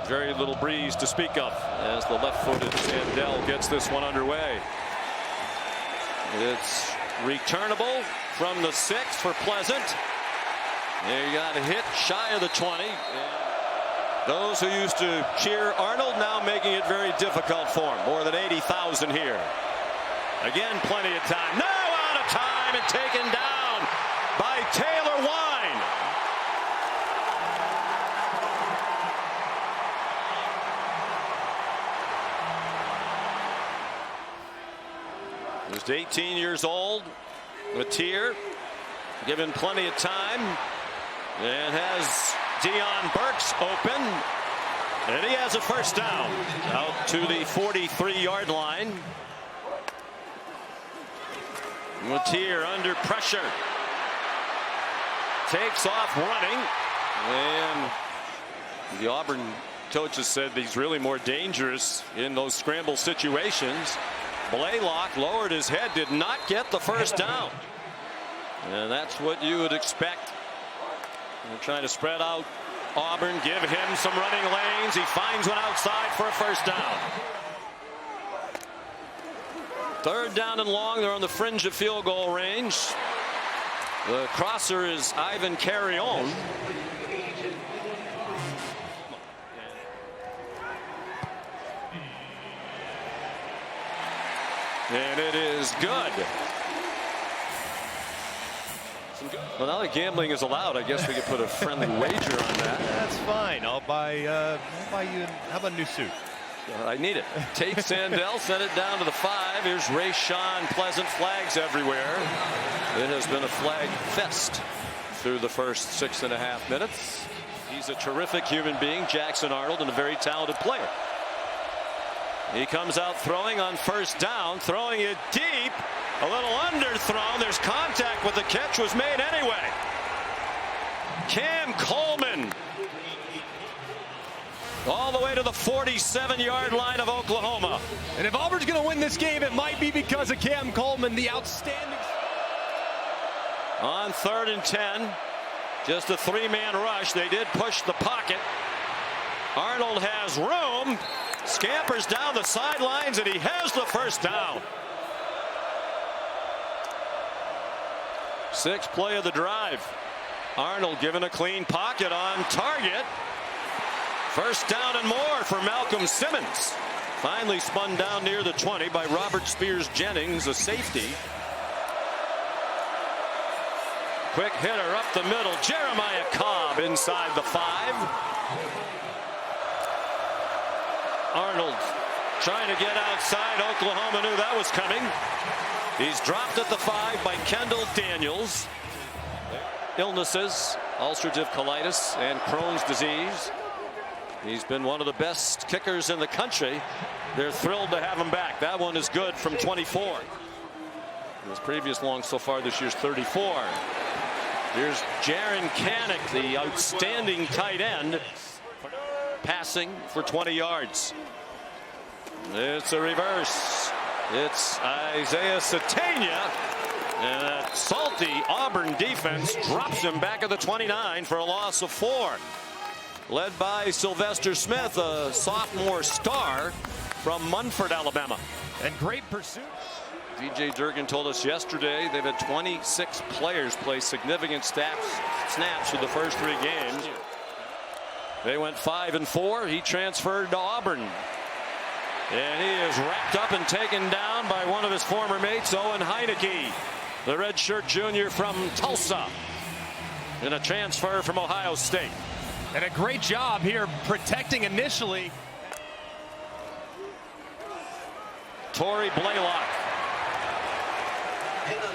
Very little breeze to speak of as the left-footed Sandell gets this one underway. It's returnable from the 6 for Pleasant. They got a hit shy of the 20. Those who used to cheer Arnold now making it very difficult for him. More than 80,000 here. Again, plenty of time. Now out of time and taken down by Taylor Wine. Just 18 years old. Mateer given plenty of time and has Dion Burks open, and he has a first down out to the 43-yard line. Mateer under pressure takes off running, and the Auburn coaches said he's really more dangerous in those scramble situations. Blaylock lowered his head, did not get the first down, and that's what you would expect. They're trying to spread out Auburn, give him some running lanes. He finds one outside for a first down. Third down and long. They're on the fringe of field goal range. The crosser is Ivan Carrion. And it is good. Well, now that gambling is allowed, I guess we could put a friendly wager on that. That's fine. I'll buy you. How about a new suit? I need it. Tate Sandell sent it down to the 5. Here's Rayshawn Pleasant. Flags everywhere. It has been a flag fest through the first 6.5 minutes. He's a terrific human being, Jackson Arnold, and a very talented player. He comes out throwing on first down, throwing it deep. A little underthrown. There's contact, but the catch was made anyway. Cam Coleman all the way to the 47-yard line of Oklahoma. And if Auburn's going to win this game, it might be because of Cam Coleman, the outstanding. On 3rd and 10, just a 3-man rush. They did push the pocket. Arnold has room, scampers down the sidelines, and he has the first down. 6th play of the drive. Arnold given a clean pocket on target. First down and more for Malcolm Simmons. Finally spun down near the 20 by Robert Spears Jennings, a safety. Quick hitter up the middle. Jeremiah Cobb inside the 5. Arnold trying to get outside. Oklahoma knew that was coming. He's dropped at the 5 by Kendall Daniels. Illnesses, ulcerative colitis and Crohn's disease. He's been one of the best kickers in the country. They're thrilled to have him back. That one is good from 24. His previous long so far this year's 34. Here's Jaron Kanik, the outstanding tight end, passing for 20 yards. It's a reverse. It's Isaiah Sategna, and that salty Auburn defense drops him back at the 29 for a loss of 4. Led by Sylvester Smith, a sophomore star from Munford, Alabama. And great pursuit. DJ Durkin told us yesterday they've had 26 players play significant snaps for the first 3 games. They went 5-4. He transferred to Auburn. And he is wrapped up and taken down by one of his former mates, Owen Heineke, the redshirt junior from Tulsa, in a transfer from Ohio State. And a great job here protecting initially. Torrey Blaylock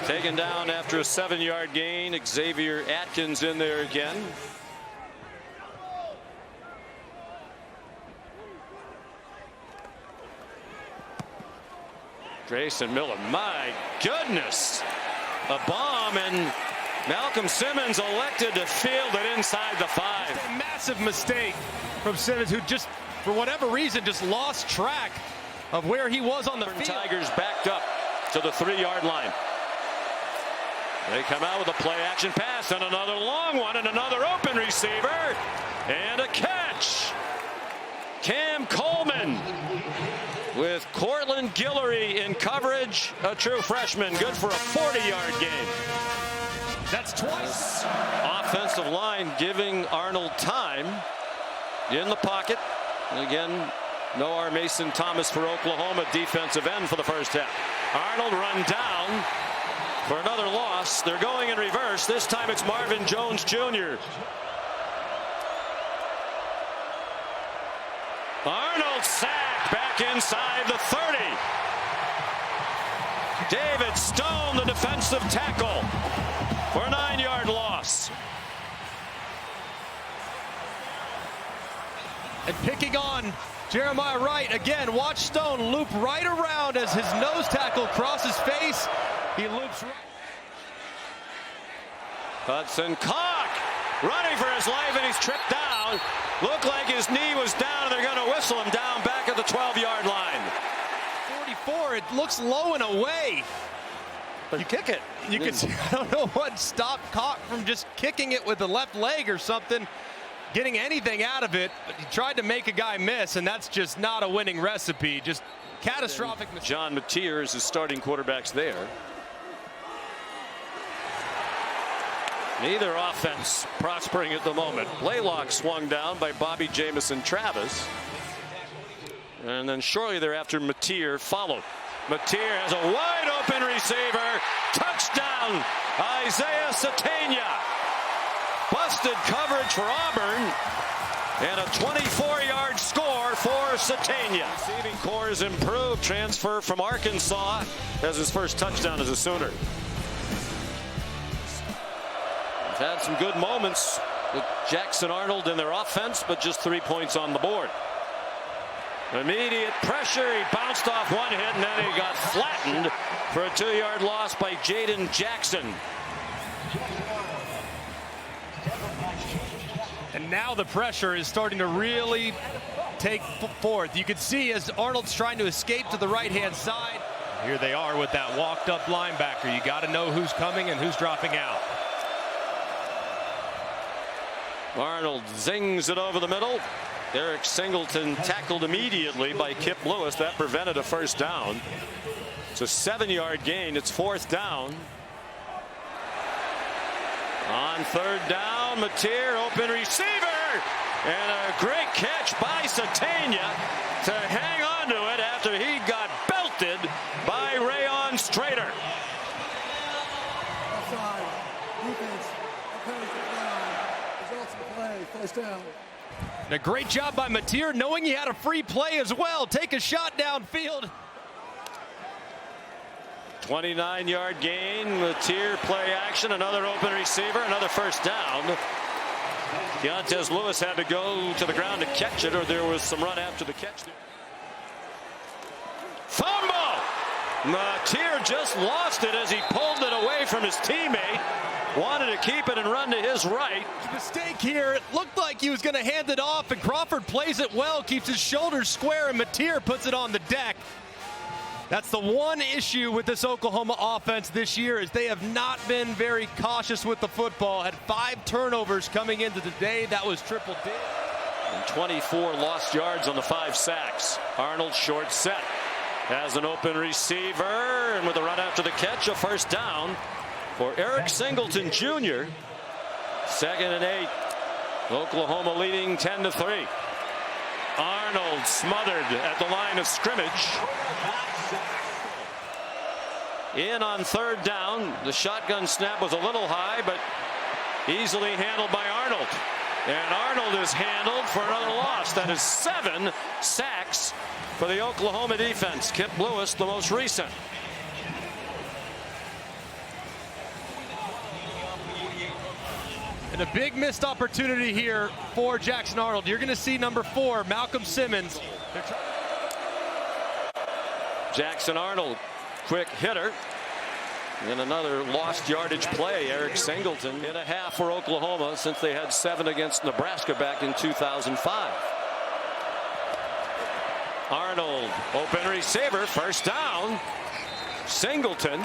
taken down after a 7-yard gain. Xavier Atkins in there again. Grayson Miller, my goodness, a bomb, and Malcolm Simmons elected to field it inside the 5. A massive mistake from Simmons, who just, for whatever reason, just lost track of where he was on the field. Tigers backed up to the 3-yard line. They come out with a play-action pass and another long one and another open receiver and a catch. Cam Coleman with Cortland Guillory in coverage, a true freshman, good for a 40-yard gain. That's twice. Offensive line giving Arnold time in the pocket. And again, no R. Mason Thomas for Oklahoma, defensive end for the first half. Arnold run down for another loss. They're going in reverse. This time it's Marvin Jones Jr. Arnold sacked back inside the 30. David Stone, the defensive tackle, for a 9-yard loss. And picking on Jeremiah Wright again. Watch Stone loop right around as his nose tackle crosses face. He loops right. Hudson Cock running for his life, and he's tripped down. Looked like his knee was down, and they're going to whistle him down back at the 12-yard line. 44, it looks low and away. But you kick it. You can see, I don't know what stopped Cock from just kicking it with the left leg or something, getting anything out of it. But he tried to make a guy miss, and that's just not a winning recipe. Just catastrophic mistake. John Mateer is the starting quarterbacks there. Neither offense prospering at the moment. Blaylock swung down by Bobby Jamison Travis. And then shortly thereafter, Mateer followed. Mateer has a wide open receiver. Touchdown, Isaiah Sategna. Busted coverage for Auburn. And a 24-yard score for Sategna. Receiving core is improved. Transfer from Arkansas has his first touchdown as a Sooner. Had some good moments with Jackson Arnold in their offense, but just 3 points on the board. Immediate pressure. He bounced off one hit, and then he got flattened for a 2-yard loss by Jaden Jackson. And now the pressure is starting to really take forth. You can see as Arnold's trying to escape to the right-hand side. Here they are with that walked-up linebacker. You got to know who's coming and who's dropping out. Arnold zings it over the middle. Eric Singleton tackled immediately by Kip Lewis. That prevented a first down. It's a 7-yard gain. It's 4th down. On 3rd down, Mateer, open receiver. And a great catch by Sategna to hang on to it after he got belted by Rayon Strader. Offside. Defense. Results of the play. First down. And a great job by Mateer, knowing he had a free play as well. Take a shot downfield. 29-yard gain. Mateer play action. Another open receiver. Another first down. Keontez Lewis had to go to the ground to catch it, or there was some run after the catch. Fumble! Mateer just lost it as he pulled it away from his teammate. Wanted to keep it and run to his right. Mistake here. It looked like he was going to hand it off, and Crawford plays it well, keeps his shoulders square, and Mateer puts it on the deck. That's the one issue with this Oklahoma offense this year, is they have not been very cautious with the football. Had 5 turnovers coming into the day. That was triple digits. And 24 lost yards on the 5 sacks. Arnold short set. Has an open receiver, and with a run after the catch, a first down for Eric Singleton Jr. 2nd and 8. Oklahoma leading 10-3. Arnold smothered at the line of scrimmage. In on 3rd down. The shotgun snap was a little high, but easily handled by Arnold. And Arnold is handled for another loss. That is 7 sacks for the Oklahoma defense. Kip Lewis, the most recent. And a big missed opportunity here for Jackson Arnold. You're going to see number 4, Malcolm Simmons. Jackson Arnold, quick hitter. And another lost yardage play. Eric Singleton in a half for Oklahoma since they had 7 against Nebraska back in 2005. Arnold, open receiver, first down. Singleton.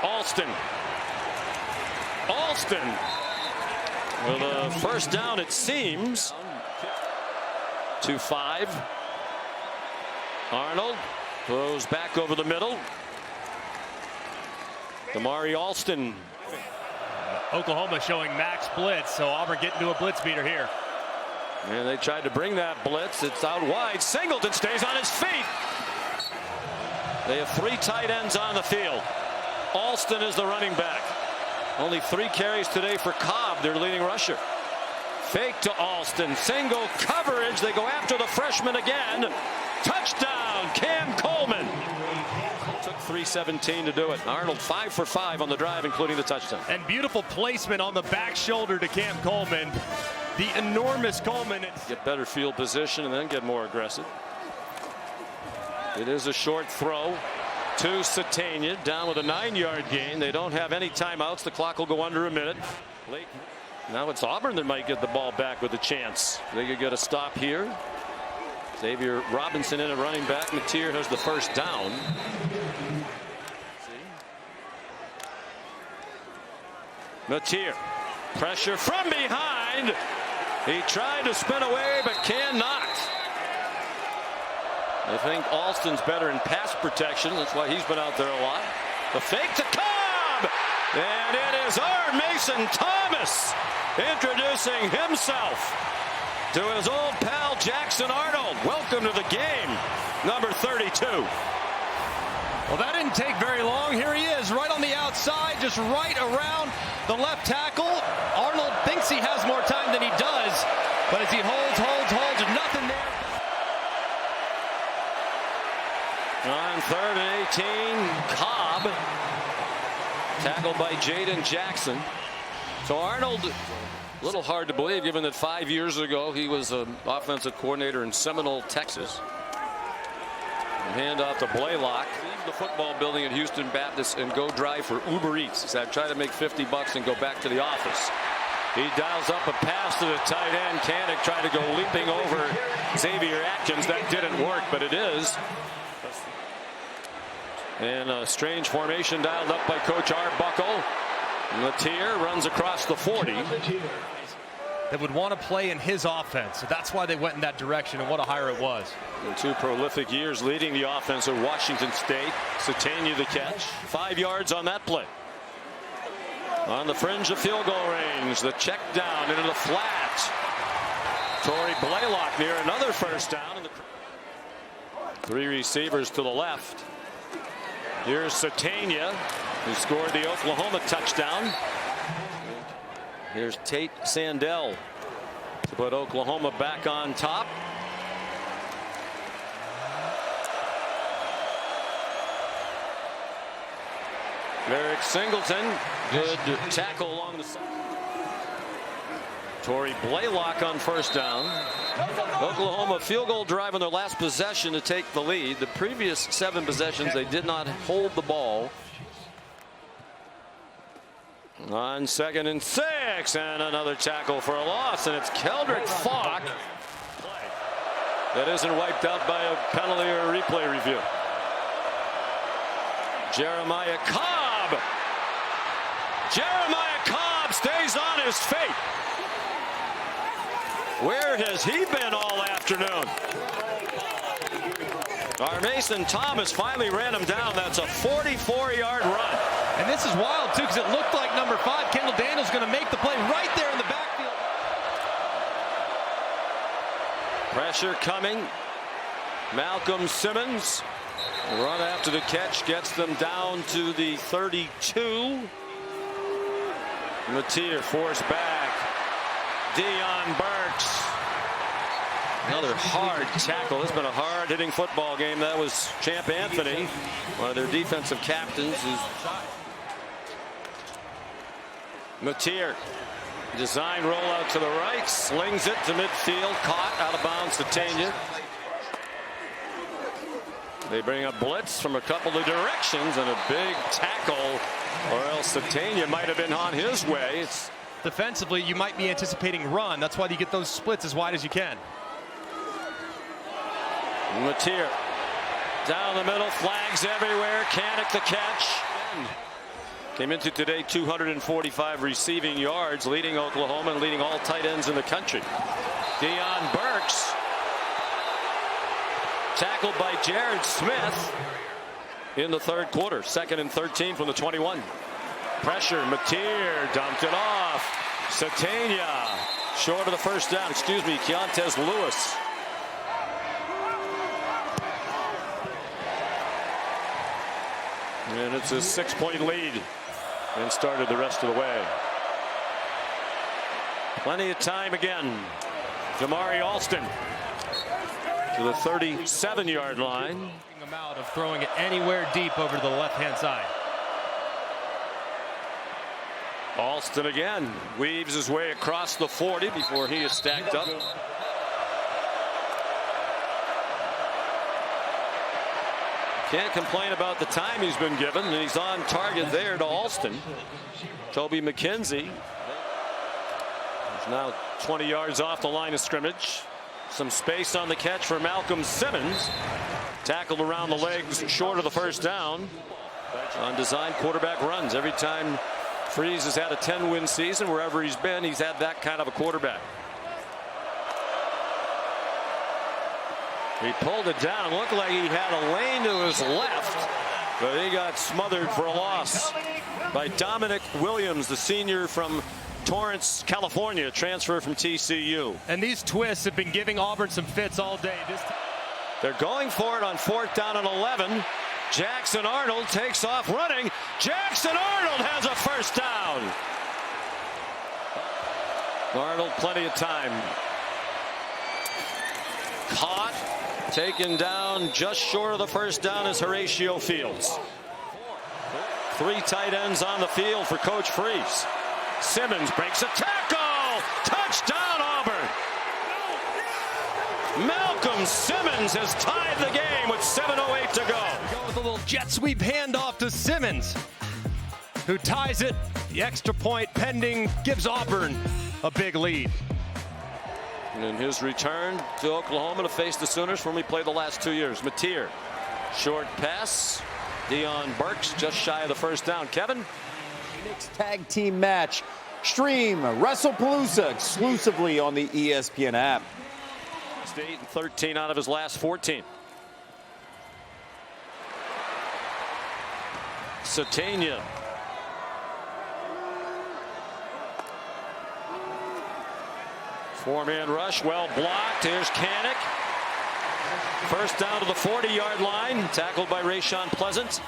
Alston. With a first down, it seems. 2-5. Arnold throws back over the middle. Damari Alston. Oklahoma showing max blitz, so Auburn getting to a blitz beater here. And they tried to bring that blitz. It's out wide. Singleton stays on his feet. They have 3 tight ends on the field. Alston is the running back. Only 3 carries today for Cobb, their leading rusher. Fake to Alston. Single coverage. They go after the freshman again. Touchdown, Cam Coleman. Took 3:17 to do it. Arnold 5 for 5 on the drive, including the touchdown. And beautiful placement on the back shoulder to Cam Coleman. The enormous Coleman. Get better field position and then get more aggressive. It is a short throw to Sategna, down with a 9-yard gain. They don't have any timeouts. The clock will go under a minute. Now it's Auburn that might get the ball back with a chance. They could get a stop here. Xavier Robinson in at running back. Mateer has the first down. Mateer, pressure from behind. He tried to spin away but cannot. I think Alston's better in pass protection. That's why he's been out there a lot. The fake to Cobb, and it is Mason Thomas introducing himself to his old pal Jackson Arnold. Welcome to the game, number 32. Well, that didn't take very long. Here he is, right on the outside, just right around the left tackle. Arnold thinks he has more time than he does, but as he holds, nothing there. On 3rd and 18, Cobb tackled by Jaden Jackson. So Arnold, a little hard to believe given that 5 years ago he was an offensive coordinator in Seminole, Texas. And hand off to Blaylock. Leave the football building at Houston Baptist and go drive for Uber Eats. He said, try to make $50 and go back to the office. He dials up a pass to the tight end. Kanik tried to go leaping over Xavier Atkins. That didn't work, but it is. And a strange formation dialed up by Coach Arbuckle. Mateer runs across the 40. They would want to play in his offense, so that's why they went in that direction, and what a hire it was. In 2 prolific years leading the offense at Washington State. Sategna the catch. 5 yards on that play. On the fringe of field goal range. The check down into the flat. Torrey Blaylock near another first down. 3 receivers to the left. Here's Sategna, who scored the Oklahoma touchdown. Here's Tate Sandell to put Oklahoma back on top. Eric Singleton, good tackle along the side. Torrey Blaylock on first down. Oklahoma field goal drive on their last possession to take the lead. The previous 7 possessions they did not hold the ball. On 2nd and 6, and another tackle for a loss, and it's Keldrick Falk. That isn't wiped out by a penalty or a replay review. Jeremiah Cobb. Jeremiah Cobb stays on his feet. Where has he been all afternoon? Our Mason Thomas finally ran him down. That's a 44-yard run. And this is wild, too, because it looked like number 5, Kendall Daniels, going to make the play right there in the backfield. Pressure coming. Malcolm Simmons. Run after the catch gets them down to the 32. Mateer forced back. Deion Burks. Another hard tackle. It's been a hard-hitting football game. That was Champ Anthony, one of their defensive captains. Mateer, design rollout to the right, slings it to midfield, caught out of bounds. Sategna. They bring a blitz from a couple of directions and a big tackle, or else Sategna might have been on his way. Defensively, you might be anticipating run. That's why you get those splits as wide as you can. Mateer down the middle, flags everywhere. Kanik the catch. Came into today 245 receiving yards, leading Oklahoma and leading all tight ends in the country. Deion Burks tackled by Jared Smith in the third quarter. 2nd and 13 from the 21. Pressure. Mateer dumped it off. Sategna short of the first down. Excuse me, Keontez Lewis. And it's a 6-point lead and started the rest of the way. Plenty of time again. Damari Alston to the 37-yard line. Him out of throwing it anywhere deep over to the left-hand side. Alston again weaves his way across the 40 before he is stacked up. Can't complain about the time he's been given, and he's on target there to Alston. Toby McKenzie is now 20 yards off the line of scrimmage. Some space on the catch for Malcolm Simmons. Tackled around the legs short of the first down on design quarterback runs. Every time Freeze has had a 10-win season, wherever he's been, he's had that kind of a quarterback. He pulled it down. Looked like he had a lane to his left, but he got smothered for a loss by Dominic Williams, the senior from Torrance, California, transfer from TCU. And these twists have been giving Auburn some fits all day. They're going for it on 4th down and 11. Jackson Arnold takes off running. Jackson Arnold has a first down. Arnold, plenty of time. Caught. Taken down just short of the first down is Horatio Fields. 3 tight ends on the field for Coach Freeze. Simmons breaks a tackle. Touchdown Auburn. Malcolm Simmons has tied the game with 7:08 to go. Go with a little jet sweep handoff to Simmons, who ties it. The extra point pending gives Auburn a big lead. In his return to Oklahoma to face the Sooners when we played the last 2 years. Mateer, short pass. Deion Burks just shy of the first down. Kevin? Phoenix tag team match. Stream WrestlePalooza exclusively on the ESPN app. 8 and 13 out of his last 14. Sategna. Four-man rush, well blocked. Here's Kanik. First down to the 40-yard line. Tackled by Rayshon Pleasant.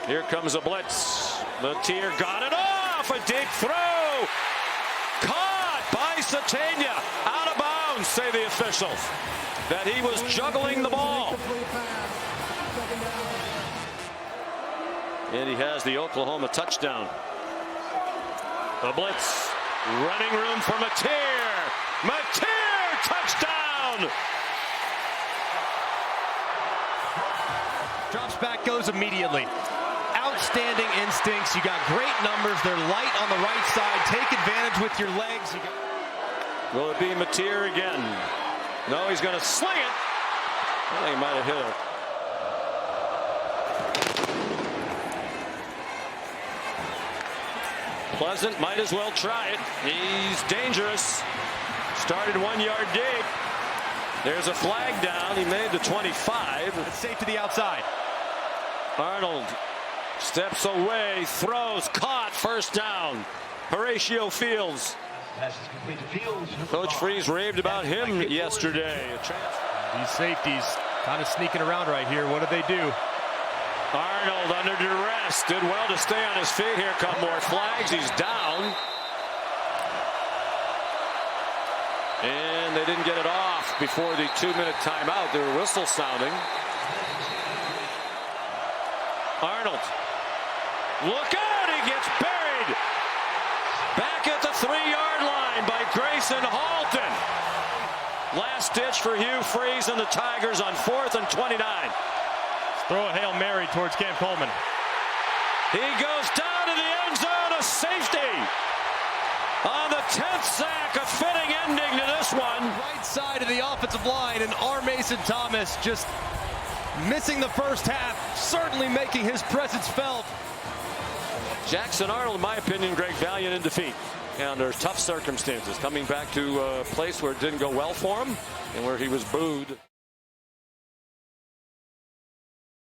Here comes a blitz. Mateer got it off. A deep throw. Caught by Sategna. Out of bounds, say the officials. That he was juggling the ball. And he has the Oklahoma touchdown. The blitz. Running room for Mateer. Mateer, touchdown. Drops back, goes immediately. Outstanding instincts. You got great numbers. They're light on the right side. Take advantage with your legs. Will it be Mateer again? No, he's going to sling it. I think he might have hit it. Pleasant might as well try it. He's dangerous. Started 1 yard deep. There's a flag down. He made the 25. It's safe to the outside. Arnold steps away, throws, caught, first down. Horatio Fields. Coach Freeze raved about him yesterday. These safeties kind of sneaking around right here. What do they do? Arnold under duress. Did well to stay on his feet. Here come more flags. He's down. And they didn't get it off before the 2-minute timeout. There were whistles sounding. Arnold. Look out. He gets buried. Back at the 3-yard line by Grayson Halton. Last ditch for Hugh Freeze and the Tigers on 4th and 29. Throw a Hail Mary towards Cam Coleman. He goes down to the end zone, a safety. On the 10th sack, a fitting ending to this one. Right side of the offensive line, and R. Mason Thomas just missing the first half, certainly making his presence felt. Jackson Arnold, in my opinion, great valiant in defeat. And there's tough circumstances coming back to a place where it didn't go well for him and where he was booed.